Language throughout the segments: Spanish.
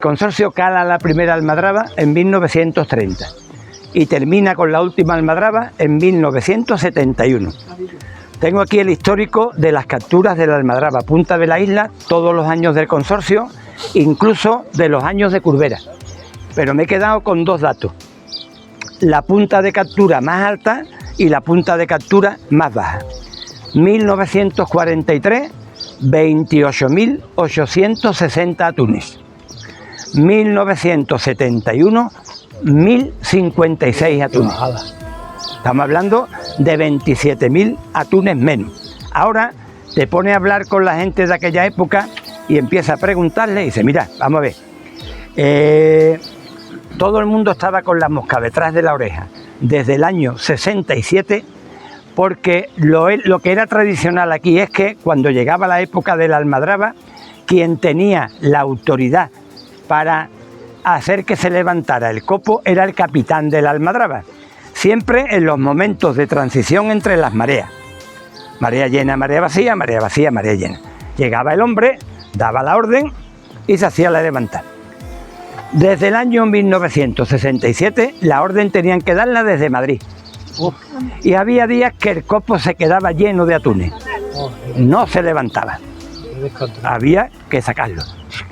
El consorcio cala la primera almadraba en 1930 y termina con la última almadraba en 1971. Tengo aquí el histórico de las capturas de la almadraba Punta de la Isla, todos los años del consorcio, incluso de los años de Curbera. Pero me he quedado con dos datos: la punta de captura más alta y la punta de captura más baja. 1943, 28.860 atunes. 1971, 1.056 atunes. Estamos hablando de 27.000 atunes menos. Ahora te pone a hablar con la gente de aquella época y empieza a preguntarle y dice: mira, vamos a ver, todo el mundo estaba con la mosca detrás de la oreja desde el año 67, porque lo que era tradicional aquí es que cuando llegaba la época de la almadraba, quien tenía la autoridad para hacer que se levantara el copo era el capitán de la almadraba, siempre en los momentos de transición entre las mareas. Marea llena, marea vacía, marea vacía, marea llena. Llegaba el hombre, daba la orden y se hacía la levantar. Desde el año 1967 la orden tenían que darla desde Madrid. Y había días que el copo se quedaba lleno de atunes, no se levantaba, había que sacarlo.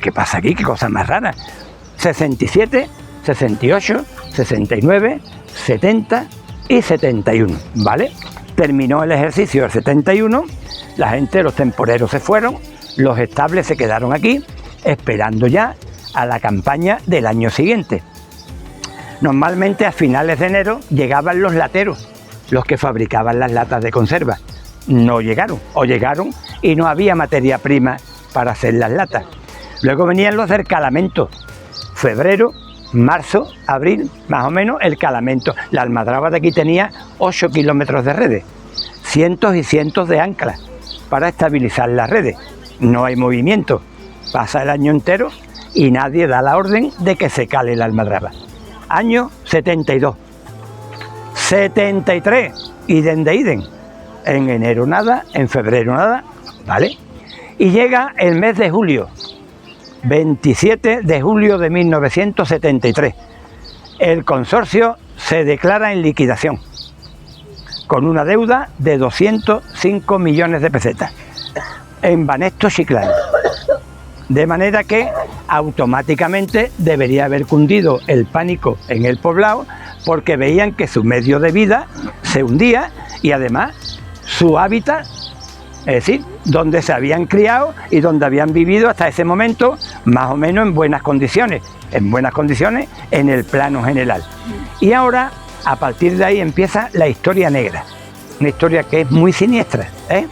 ¿Qué pasa aquí? ¿Qué cosa más rara? 67, 68, 69, 70 y 71, ¿vale? Terminó el ejercicio del 71, la gente, los temporeros se fueron, los estables se quedaron aquí, esperando ya a la campaña del año siguiente. Normalmente a finales de enero llegaban los lateros, los que fabricaban las latas de conserva. No llegaron, o llegaron y no había materia prima para hacer las latas. Luego venían los del calamento, febrero, marzo, abril, más o menos el calamento. La almadraba de aquí tenía 8 kilómetros de redes, cientos y cientos de anclas para estabilizar las redes. No hay movimiento, pasa el año entero y nadie da la orden de que se cale la almadraba. Año 72, 73, idem. En enero nada, en febrero nada, ¿vale? Y llega el mes de julio, 27 de julio de 1973. El consorcio se declara en liquidación, con una deuda de 205 millones de pesetas, en Banesto Chiclana. De manera que automáticamente debería haber cundido el pánico en el poblado, porque veían que su medio de vida se hundía y además su hábitat, es decir, donde se habían criado y donde habían vivido hasta ese momento, más o menos en buenas condiciones en el plano general. Y ahora, a partir de ahí empieza la historia negra, una historia que es muy siniestra, es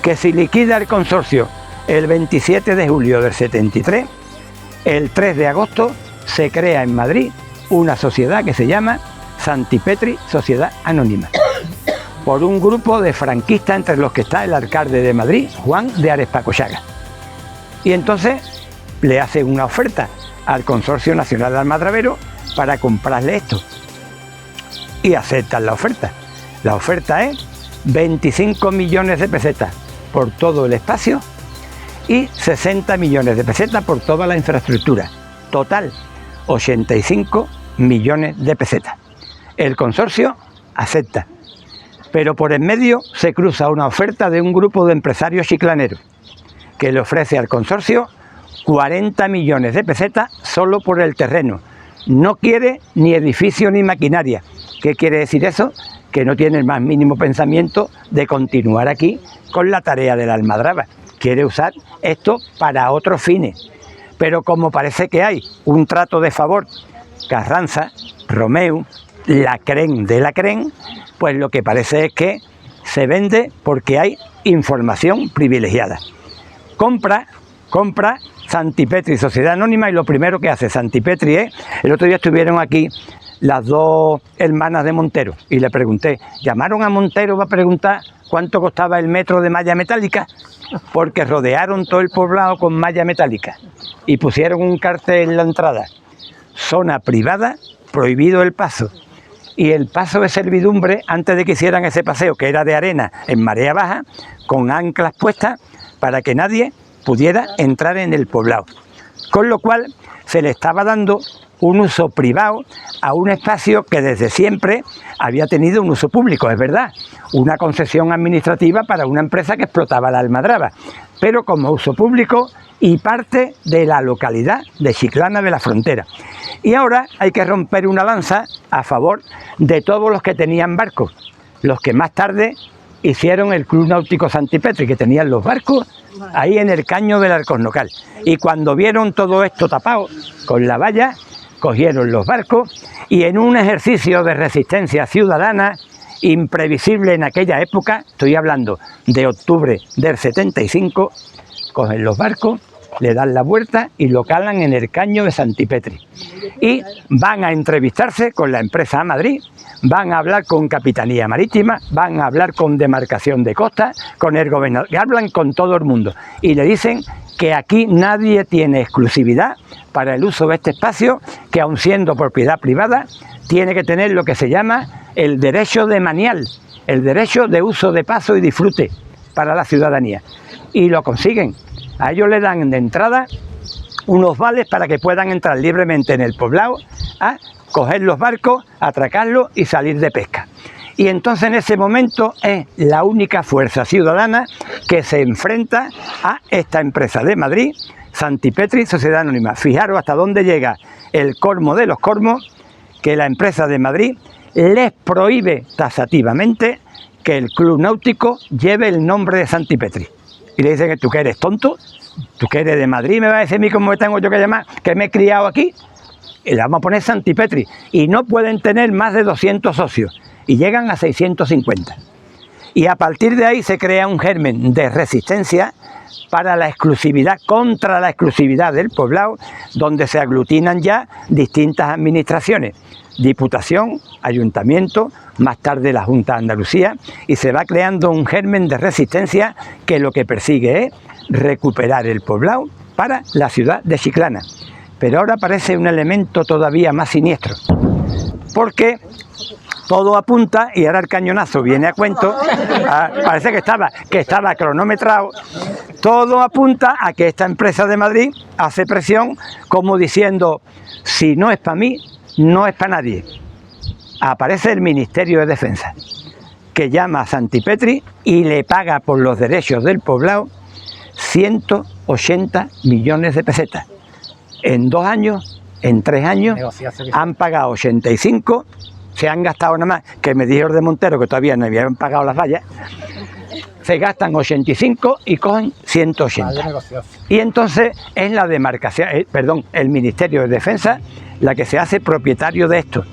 que si liquida el consorcio el 27 de julio del 73, el 3 de agosto se crea en Madrid una sociedad que se llama Santipetri Sociedad Anónima, por un grupo de franquistas entre los que está el alcalde de Madrid, Juan de Arespacochaga. Y entonces le hace una oferta al Consorcio Nacional de Almadravero para comprarle esto. Y aceptan la oferta. La oferta es 25 millones de pesetas por todo el espacio y 60 millones de pesetas por toda la infraestructura. Total, 85 millones de pesetas. El consorcio acepta, pero por en medio se cruza una oferta de un grupo de empresarios chiclaneros que le ofrece al consorcio 40 millones de pesetas solo por el terreno. No quiere ni edificio ni maquinaria. ¿Qué quiere decir eso? Que no tiene el más mínimo pensamiento de continuar aquí con la tarea de la almadraba. Quiere usar esto para otros fines. Pero como parece que hay un trato de favor, Carranza, Romeu, la CREN de la CREN, pues lo que parece es que se vende porque hay información privilegiada. Compra Santipetri Sociedad Anónima, y lo primero que hace Santipetri es, el otro día estuvieron aquí las dos hermanas de Montero y le pregunté, ¿llamaron a Montero para preguntar cuánto costaba el metro de malla metálica? Porque rodearon todo el poblado con malla metálica y pusieron un cartel en la entrada: zona privada, prohibido el paso. Y el paso de servidumbre, antes de que hicieran ese paseo, que era de arena en marea baja, con anclas puestas para que nadie pudiera entrar en el poblado. con lo cual se le estaba dando un uso privado a un espacio que desde siempre había tenido un uso público, es verdad, una concesión administrativa para una empresa que explotaba la almadraba, pero como uso público y parte de la localidad de Chiclana de la Frontera. Y ahora hay que romper una lanza a favor de todos los que tenían barcos, los que más tarde hicieron el Club Náutico Santipetri, que tenían los barcos ahí en el caño del Alcornocal. Y cuando vieron todo esto tapado con la valla, cogieron los barcos y en un ejercicio de resistencia ciudadana imprevisible en aquella época, estoy hablando de octubre del 75, cogen los barcos, le dan la vuelta y lo calan en el caño de Santipetri. Y van a entrevistarse con la empresa Madrid, van a hablar con Capitanía Marítima, van a hablar con Demarcación de Costa, con el gobernador, que hablan con todo el mundo. Y le dicen que aquí nadie tiene exclusividad para el uso de este espacio, que aun siendo propiedad privada, tiene que tener lo que se llama el derecho de manial, el derecho de uso de paso y disfrute para la ciudadanía. Y lo consiguen. A ellos le dan de entrada unos vales para que puedan entrar libremente en el poblado a coger los barcos, atracarlos y salir de pesca. Y entonces en ese momento es la única fuerza ciudadana que se enfrenta a esta empresa de Madrid, Santipetri Sociedad Anónima. Fijaros hasta dónde llega el colmo de los colmos, que la empresa de Madrid les prohíbe taxativamente que el club náutico lleve el nombre de Santipetri. Y le dicen que tú que eres tonto, tú que eres de Madrid, me vas a decir a mí cómo tengo yo que llamar, que me he criado aquí. Y le vamos a poner Santipetri. Y no pueden tener más de 200 socios. Y llegan a 650. Y a partir de ahí se crea un germen de resistencia para la exclusividad, contra la exclusividad del poblado, donde se aglutinan ya distintas administraciones. Diputación, Ayuntamiento, más tarde la Junta de Andalucía, y se va creando un germen de resistencia que lo que persigue es recuperar el poblado para la ciudad de Chiclana. Pero ahora aparece un elemento todavía más siniestro, porque todo apunta, y ahora el cañonazo viene a cuento, parece que estaba cronometrado, todo apunta a que esta empresa de Madrid hace presión como diciendo, si no es para mí, no es para nadie. Aparece el Ministerio de Defensa, que llama a Santipetri y le paga por los derechos del poblado 180 millones de pesetas. En 2 años, en 3 años, han pagado 85, se han gastado nada más, que me dijo de Montero que todavía no habían pagado las vallas, se gastan 85 y cogen 180. Y entonces es la demarcación, el Ministerio de Defensa la que se hace propietario de esto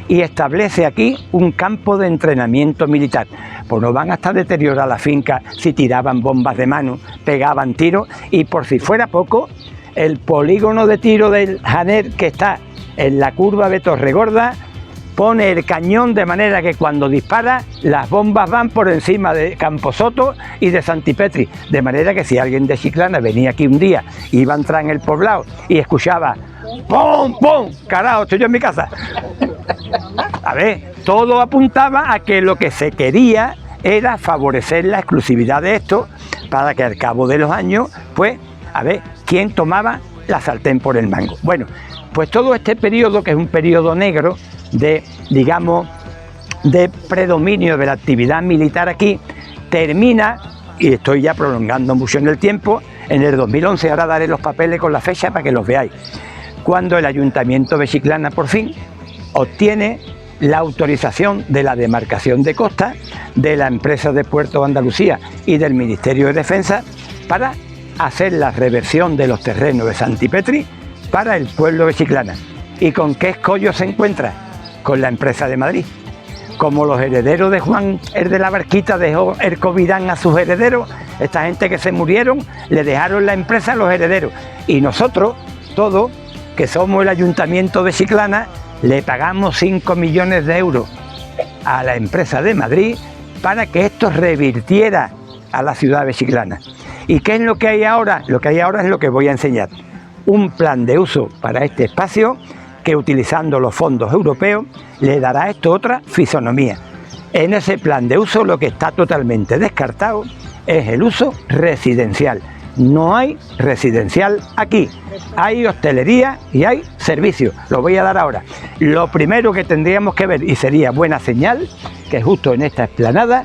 y establece aquí un campo de entrenamiento militar. Pues no van a estar deterioradas las fincas si tiraban bombas de mano, pegaban tiros, y por si fuera poco, el polígono de tiro del Janer, que está en la curva de Torregorda, pone el cañón de manera que cuando dispara las bombas van por encima de Camposoto y de Santipetri, de manera que si alguien de Chiclana venía aquí un día, iba a entrar en el poblado y escuchaba ¡pum, pum! Carajo, estoy yo en mi casa. A ver, todo apuntaba a que lo que se quería era favorecer la exclusividad de esto para que al cabo de los años, pues, a ver, ¿quién tomaba la sartén por el mango? Bueno, pues todo este periodo, que es un periodo negro de, digamos, de predominio de la actividad militar aquí, termina, y estoy ya prolongando mucho en el tiempo, en el 2011, ahora daré los papeles con la fecha para que los veáis, cuando el Ayuntamiento de Chiclana por fin obtiene la autorización de la Demarcación de Costa, de la empresa de Puerto de Andalucía y del Ministerio de Defensa para hacer la reversión de los terrenos de Santipetri para el pueblo de Chiclana. ¿Y con qué escollo se encuentra? Con la empresa de Madrid. Como los herederos de Juan, el de la barquita, dejó el Covidán a sus herederos, esta gente que se murieron, le dejaron la empresa a los herederos. Y nosotros, todos, que somos el Ayuntamiento de Chiclana, le pagamos 5 millones de euros a la empresa de Madrid para que esto revirtiera a la ciudad de Chiclana. ¿Y qué es lo que hay ahora? Lo que hay ahora es lo que voy a enseñar. Un plan de uso para este espacio que, utilizando los fondos europeos, le dará a esto otra fisonomía. En ese plan de uso lo que está totalmente descartado es el uso residencial. No hay residencial aquí, hay hostelería y hay servicio. Lo voy a dar ahora. Lo primero que tendríamos que ver, y sería buena señal, que justo en esta explanada,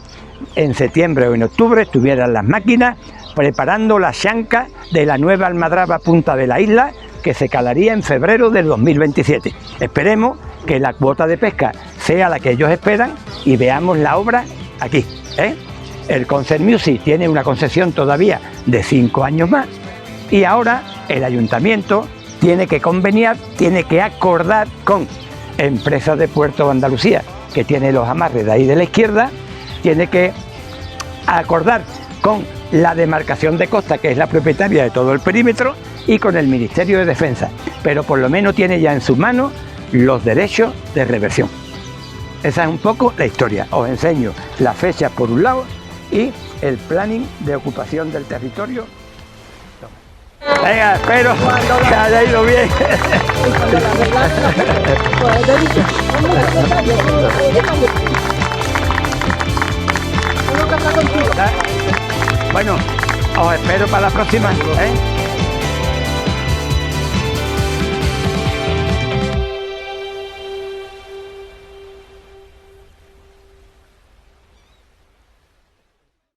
en septiembre o en octubre, estuvieran las máquinas preparando la chanca de la nueva almadraba Punta de la Isla, que se calaría en febrero del 2027. Esperemos que la cuota de pesca sea la que ellos esperan y veamos la obra aquí, ¿eh? El Concert Music tiene una concesión todavía de 5 años más y ahora el ayuntamiento tiene que conveniar, tiene que acordar con Empresas de Puerto de Andalucía, que tiene los amarres de ahí de la izquierda, tiene que acordar con la demarcación de costa, que es la propietaria de todo el perímetro, y con el Ministerio de Defensa, pero por lo menos tiene ya en sus manos los derechos de reversión. Esa es un poco la historia. Os enseño la fecha por un lado y el planning de ocupación del territorio. Venga, espero que haya ido bien. Bueno, os espero para la próxima, ¿eh?